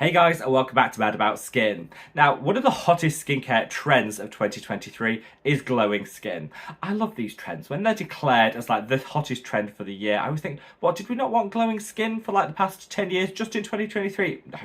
Hey guys, and welcome back to Mad About Skin. Now, one of the hottest skincare trends of 2023 is glowing skin. I love these trends. When they're declared as like the hottest trend for the year, I always think, what, did we not want glowing skin for like the past 10 years just in 2023? No.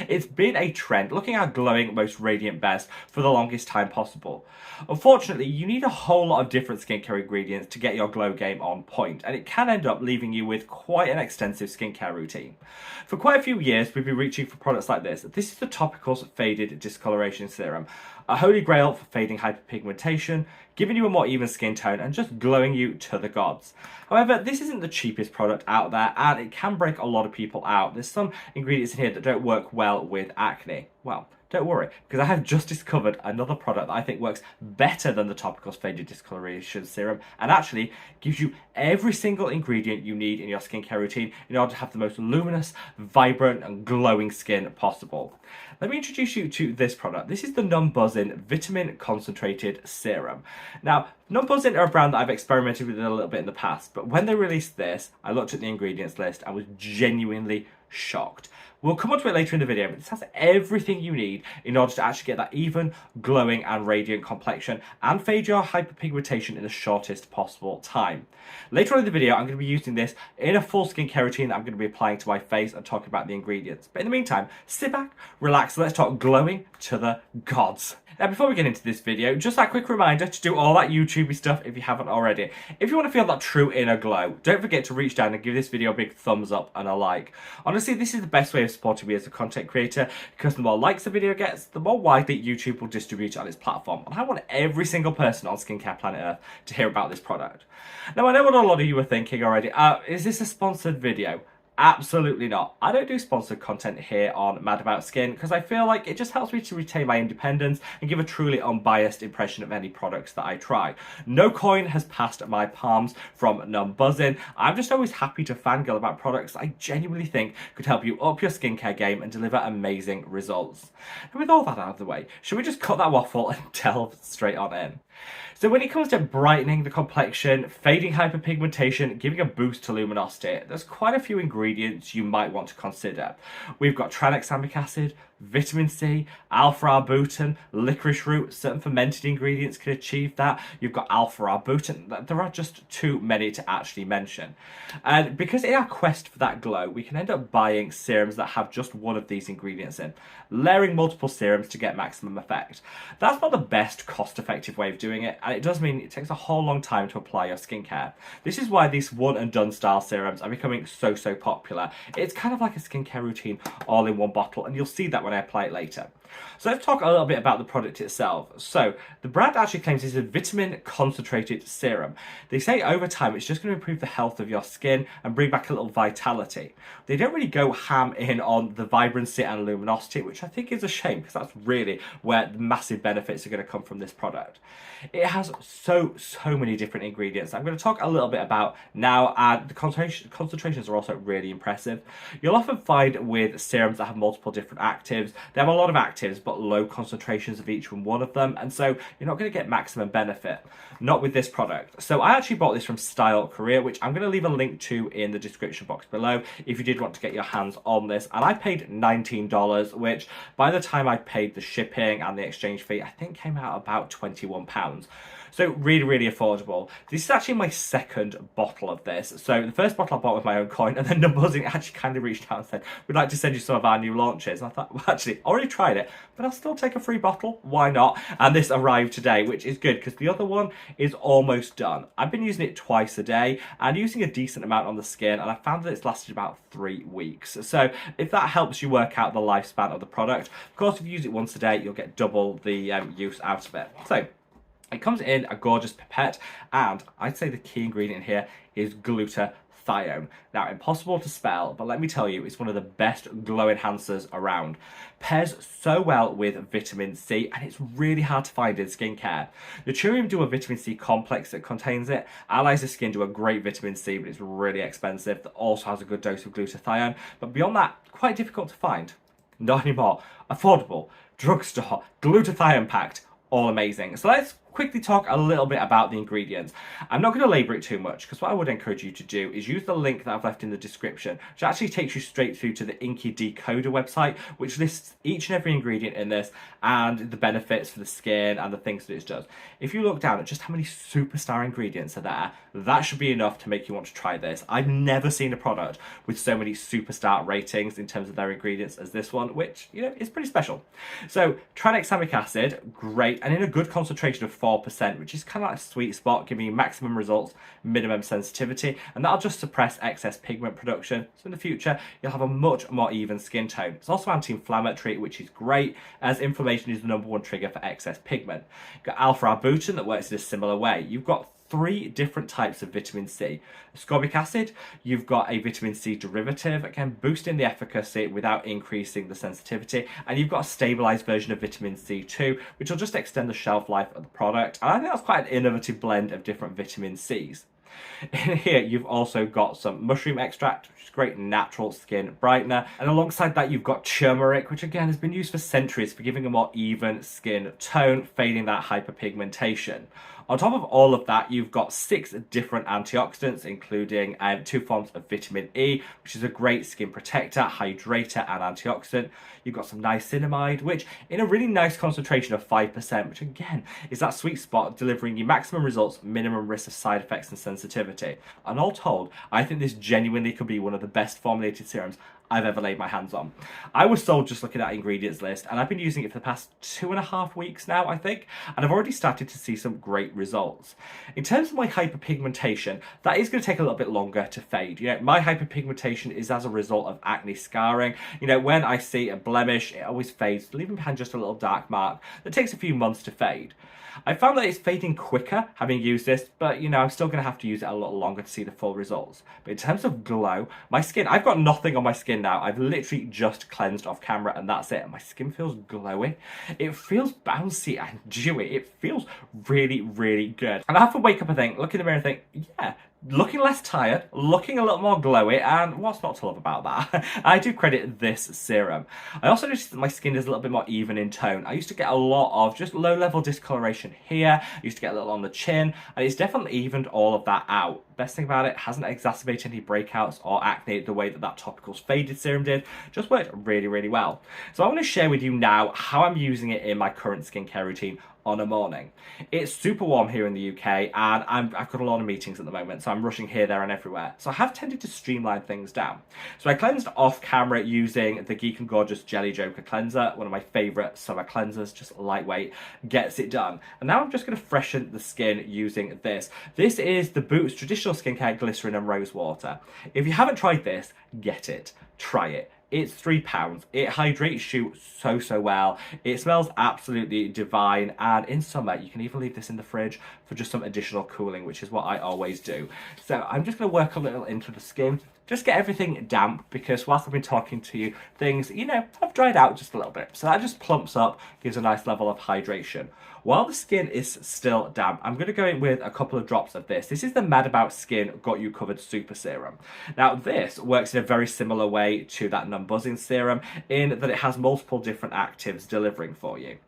It's been a trend, looking our glowing, most radiant best for the longest time possible. Unfortunately, you need a whole lot of different skincare ingredients to get your glow game on point, and it can end up leaving you with quite an extensive skincare routine. For quite a few years, we've been reaching for products like this. This is the Topicals Faded Discoloration Serum, a holy grail for fading hyperpigmentation, giving you a more even skin tone and just glowing you to the gods. However, this isn't the cheapest product out there and it can break a lot of people out. There's some ingredients in here that don't work well with acne. Well, don't worry, because I have just discovered another product that I think works better than the Topicals Faded Discoloration Serum and actually gives you every single ingredient you need in your skincare routine in order to have the most luminous, vibrant and glowing skin possible. Let me introduce you to this product. This is the Numbuzin Vitamin Concentrated Serum. Now, Numbuzin are a brand that I've experimented with a little bit in the past, but when they released this, I looked at the ingredients list and was genuinely shocked. We'll come on to it later in the video, but this has everything you need in order to actually get that even, glowing and radiant complexion and fade your hyperpigmentation in the shortest possible time. Later on in the video, I'm going to be using this in a full skincare routine that I'm going to be applying to my face and talking about the ingredients. But in the meantime, sit back, relax, let's talk glowing to the gods. Now, before we get into this video, just that quick reminder to do all that YouTubey stuff if you haven't already. If you want to feel that true inner glow, don't forget to reach down and give this video a big thumbs up and a like. Honestly, this is the best way of supporting me as a content creator because the more likes the video gets, the more widely YouTube will distribute it on its platform. And I want every single person on Skincare Planet Earth to hear about this product. Now, I know what a lot of you are thinking already. Is this a sponsored video? Absolutely not. I don't do sponsored content here on Mad About Skin because I feel like it just helps me to retain my independence and give a truly unbiased impression of any products that I try. No coin has passed my palms from Numbuzin. I'm just always happy to fangirl about products I genuinely think could help you up your skincare game and deliver amazing results. And with all that out of the way, should we just cut that waffle and delve straight on in? So when it comes to brightening the complexion, fading hyperpigmentation, giving a boost to luminosity, there's quite a few ingredients you might want to consider. We've got tranexamic acid, vitamin C, alpha-arbutin, licorice root. Certain fermented ingredients can achieve that. You've got alpha-arbutin. There are just too many to actually mention. And because in our quest for that glow, we can end up buying serums that have just one of these ingredients in, layering multiple serums to get maximum effect. That's not the best cost-effective way of doing it, and it does mean it takes a whole long time to apply your skincare. This is why these one and done style serums are becoming so popular. It's kind of like a skincare routine all in one bottle, and you'll see that when I apply it later. So let's talk a little bit about the product itself. So the brand actually claims it's a vitamin concentrated serum. They say over time it's just going to improve the health of your skin and bring back a little vitality. They don't really go ham in on the vibrancy and luminosity, which I think is a shame because that's really where the massive benefits are going to come from this product. It has so many different ingredients I'm going to talk a little bit about now, and the concentrations are also really impressive. You'll often find with serums that have multiple different actives, they have a lot of actives but low concentrations of each one of them, and so you're not going to get maximum benefit. Not with this product. So I actually bought this from Style Korea, which I'm going to leave a link to in the description box below if you did want to get your hands on this, and I paid $19, which by the time I paid the shipping and the exchange fee, I think came out about £21. So really affordable. This is actually my second bottle of this. So the first bottle I bought with my own coin, and then Numbuzin actually kind of reached out and said, we'd like to send you some of our new launches. And I thought, well, actually, I already tried it, but I'll still take a free bottle. Why not? And this arrived today, which is good because the other one is almost done. I've been using it twice a day and using a decent amount on the skin, and I found that it's lasted about 3 weeks. So if that helps you work out the lifespan of the product, of course, if you use it once a day, you'll get double the use out of it. So it comes in a gorgeous pipette, and I'd say the key ingredient here is glutathione. Now, impossible to spell, but let me tell you, it's one of the best glow enhancers around. Pairs so well with vitamin C, and it's really hard to find in skincare. Naturium do a vitamin C complex that contains it. Allies of Skin do a great vitamin C, but it's really expensive. That also has a good dose of glutathione, but beyond that, quite difficult to find. Not anymore. Affordable, drugstore, glutathione packed. All amazing. So let's quickly talk a little bit about the ingredients. I'm not going to labour it too much because what I would encourage you to do is use the link that I've left in the description, which actually takes you straight through to the Inky Decoder website, which lists each and every ingredient in this and the benefits for the skin and the things that it does. If you look down at just how many superstar ingredients are there, that should be enough to make you want to try this. I've never seen a product with so many superstar ratings in terms of their ingredients as this one, which, you know, is pretty special. So tranexamic acid, great, and in a good concentration of 4%, which is kind of like a sweet spot, giving you maximum results, minimum sensitivity, and that'll just suppress excess pigment production. So in the future, you'll have a much more even skin tone. It's also anti-inflammatory, which is great, as inflammation is the #1 trigger for excess pigment. You've got alpha-arbutin that works in a similar way. You've got 3 different types of vitamin C. Ascorbic acid, you've got a vitamin C derivative, again boosting the efficacy without increasing the sensitivity, and you've got a stabilized version of vitamin C2, which will just extend the shelf life of the product. And I think that's quite an innovative blend of different vitamin C's. In here, you've also got some mushroom extract, which is great natural skin brightener. And alongside that, you've got turmeric, which again has been used for centuries for giving a more even skin tone, fading that hyperpigmentation. On top of all of that, you've got 6 different antioxidants, including 2 forms of vitamin E, which is a great skin protector, hydrator, and antioxidant. You've got some niacinamide, which in a really nice concentration of 5%, which again is that sweet spot delivering you maximum results, minimum risk of side effects and sensitivity. And all told, I think this genuinely could be one of the best formulated serums I've ever laid my hands on. I was sold just looking at ingredients list, and I've been using it for the past 2.5 weeks now, I think, and I've already started to see some great results. In terms of my hyperpigmentation, that is going to take a little bit longer to fade. You know, my hyperpigmentation is as a result of acne scarring. You know, when I see a blemish, it always fades, leaving behind just a little dark mark that takes a few months to fade. I found that it's fading quicker having used this, but you know, I'm still going to have to use it a little longer to see the full results. But in terms of glow, my skin, I've got nothing on my skin now. I've literally just cleansed off camera and that's it. My skin feels glowy. It feels bouncy and dewy. It feels really, really good. And I have to wake up and think, look in the mirror and think, yeah, looking less tired, looking a little more glowy, and what's not to love about that? I do credit this serum. I also noticed that my skin is a little bit more even in tone. I used to get a lot of just low-level discoloration here. I used to get a little on the chin, and it's definitely evened all of that out. Best thing about it, hasn't exacerbated any breakouts or acne the way that that Topicals Faded Serum did. Just worked really, really well. So I want to share with you now how I'm using it in my current skincare routine on a morning. It's super warm here in the UK, and I've got a lot of meetings at the moment, so I'm rushing here, there, and everywhere. So I have tended to streamline things down. So I cleansed off camera using the Geek and Gorgeous Jelly Joker cleanser, one of my favourite summer cleansers, just lightweight, gets it done. And now I'm just going to freshen the skin using this. This is the Boots Traditional Skincare Glycerin and Rose Water. If you haven't tried this, get it. Try it. It's £3. It hydrates you so well. It smells absolutely divine, and in summer you can even leave this in the fridge for just some additional cooling, which is what I always do. So I'm just going to work a little into the skin, just get everything damp, because whilst I've been talking to you, things, you know, have dried out just a little bit. So that just plumps up, gives a nice level of hydration. While the skin is still damp, I'm going to go in with a couple of drops of this. This is the Mad About Skin Got You Covered Super Serum. Now this works in a very similar way to that Numbuzin serum in that it has multiple different actives delivering for you.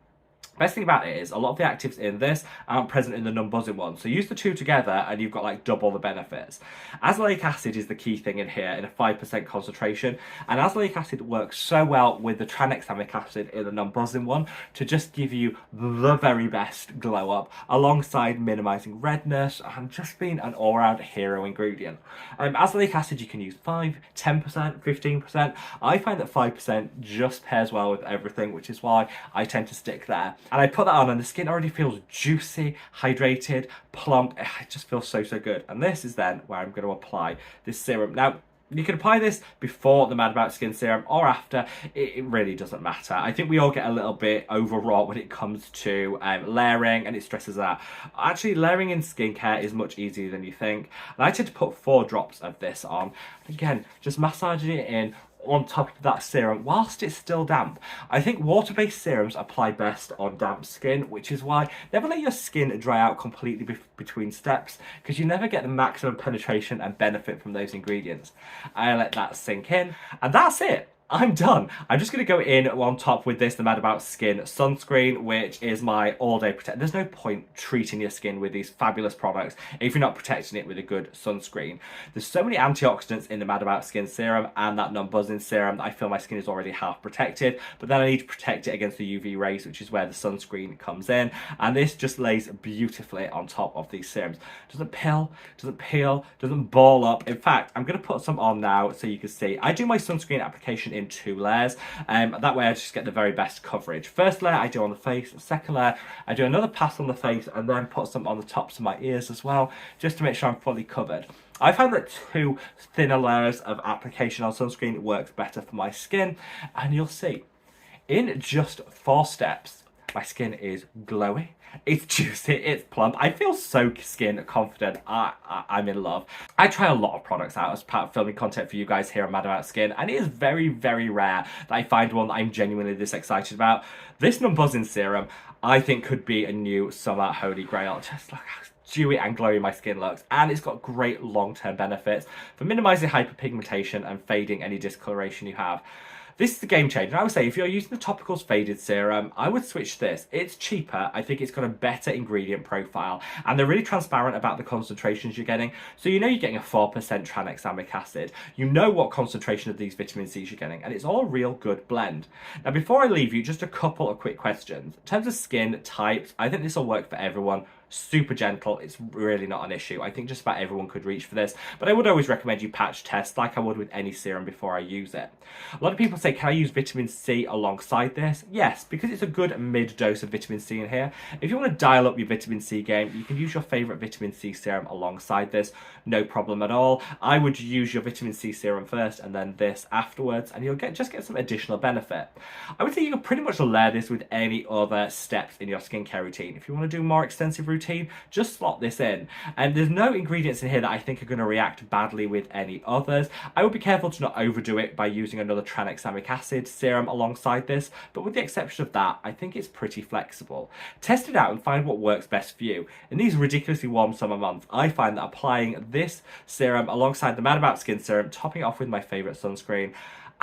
Best thing about it is a lot of the actives in this aren't present in the Numbuzin one, so use the two together and you've got like double the benefits. Azelaic acid is the key thing in here in a 5% concentration, and azelaic acid works so well with the tranexamic acid in the Numbuzin one to just give you the very best glow up alongside minimizing redness and just being an all-round hero ingredient. Azelaic acid you can use 5, 10%, 15%. I find that 5% just pairs well with everything, which is why I tend to stick there. And I put that on and the skin already feels juicy, hydrated, plump. It just feels so good. And this is then where I'm going to apply this serum. Now, you can apply this before the Mad About Skin serum or after. It really doesn't matter. I think we all get a little bit overwrought when it comes to layering, and it stresses out. Actually, layering in skincare is much easier than you think. And I tend to put 4 drops of this on. Again, just massaging it in on top of that serum whilst it's still damp. I think water-based serums apply best on damp skin, which is why never let your skin dry out completely between steps, because you never get the maximum penetration and benefit from those ingredients. I let that sink in, and that's it. I'm done. I'm just going to go in on top with this, the Mad About Skin sunscreen, which is my all-day protect. There's no point treating your skin with these fabulous products if you're not protecting it with a good sunscreen. There's so many antioxidants in the Mad About Skin serum and that Numbuzin serum that I feel my skin is already half protected, but then I need to protect it against the UV rays, which is where the sunscreen comes in. And this just lays beautifully on top of these serums. Doesn't pill, doesn't peel, doesn't ball up. In fact, I'm going to put some on now so you can see. I do my sunscreen application in 2 layers. That way I just get the very best coverage. First layer I do on the face, second layer I do another pass on the face and then put some on the tops of my ears as well, just to make sure I'm fully covered. I found that 2 thinner layers of application on sunscreen works better for my skin, and you'll see. In just 4 steps, my skin is glowy, it's juicy, it's plump. I feel so skin confident. I'm in love. I try a lot of products out as part of filming content for you guys here on Mad About Skin, and it is very, very rare that I find one that I'm genuinely this excited about. This Numbuzin serum, I think, could be a new summer holy grail. Just look how dewy and glowy my skin looks, and it's got great long-term benefits for minimizing hyperpigmentation and fading any discoloration you have. This is a game changer. I would say if you're using the Topicals Faded Serum, I would switch this. It's cheaper. I think it's got a better ingredient profile, and they're really transparent about the concentrations you're getting. So you know you're getting a 4% tranexamic acid. You know what concentration of these vitamin C's you're getting, and it's all a real good blend. Now, before I leave you, just a couple of quick questions. In terms of skin types, I think this will work for everyone. Super gentle, it's really not an issue. I think just about everyone could reach for this, but I would always recommend you patch test like I would with any serum before I use it. A lot of people say, can I use vitamin C alongside this? Yes, because it's a good mid dose of vitamin C in here. If you want to dial up your vitamin C game, you can use your favorite vitamin C serum alongside this, no problem at all. I would use your vitamin C serum first and then this afterwards, and you'll just get some additional benefit. I would say you can pretty much layer this with any other steps in your skincare routine. If you want to do more extensive routine, just slot this in. And there's no ingredients in here that I think are going to react badly with any others. I would be careful to not overdo it by using another tranexamic acid serum alongside this, but with the exception of that, I think it's pretty flexible. Test it out and find what works best for you. In these ridiculously warm summer months, I find that applying this serum alongside the Mad About Skin serum, topping it off with my favorite sunscreen,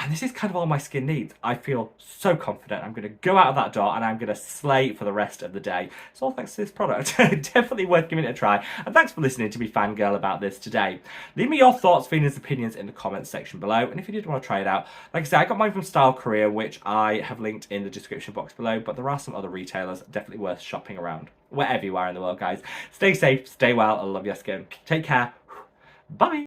and this is kind of all my skin needs. I feel so confident. I'm going to go out of that door and I'm going to slay for the rest of the day. It's all thanks to this product. Definitely worth giving it a try. And thanks for listening to me fangirl about this today. Leave me your thoughts, feelings, opinions in the comments section below. And if you did want to try it out, like I said, I got mine from Style Korea, which I have linked in the description box below. But there are some other retailers definitely worth shopping around. Wherever you are in the world, guys. Stay safe, stay well, I love your skin. Take care. Bye.